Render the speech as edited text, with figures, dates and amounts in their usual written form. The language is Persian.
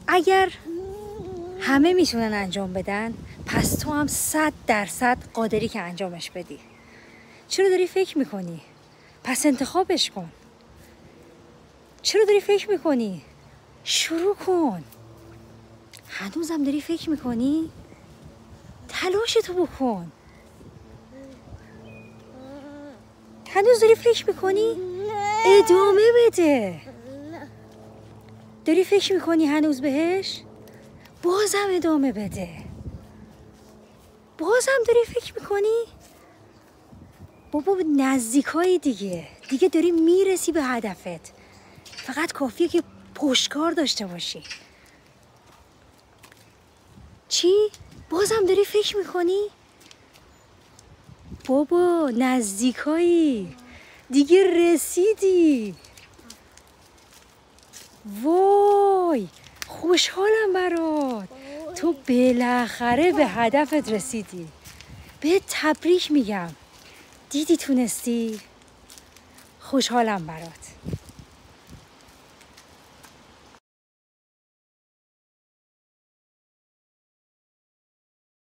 اگر همه میتونن انجام بدن، پس تو هم 100% قادری که انجامش بدی. چرا داری فکر میکنی؟ پس انتخابش کن. چرا داری فکر میکنی؟ شروع کن. هنوزم داری فکر میکنی؟ تلاشتو بکن. هنوز داری فکر میکنی؟ ادامه بده. داری فکر میکنی هنوز بهش؟ بازم ادامه بده. بازم داری فکر میکنی؟ بابا نزدیکایی دیگه داری میرسی به هدفت. فقط کافیه که پشتکار داشته باشی. چی؟ بازم داری فکر میکنی؟ بابا نزدیکایی دیگه رسیدی. وای خوشحالم برات. تو بالاخره به هدفت رسیدی. بهت تبریک میگم. دیدی تونستی؟ خوشحالم برات.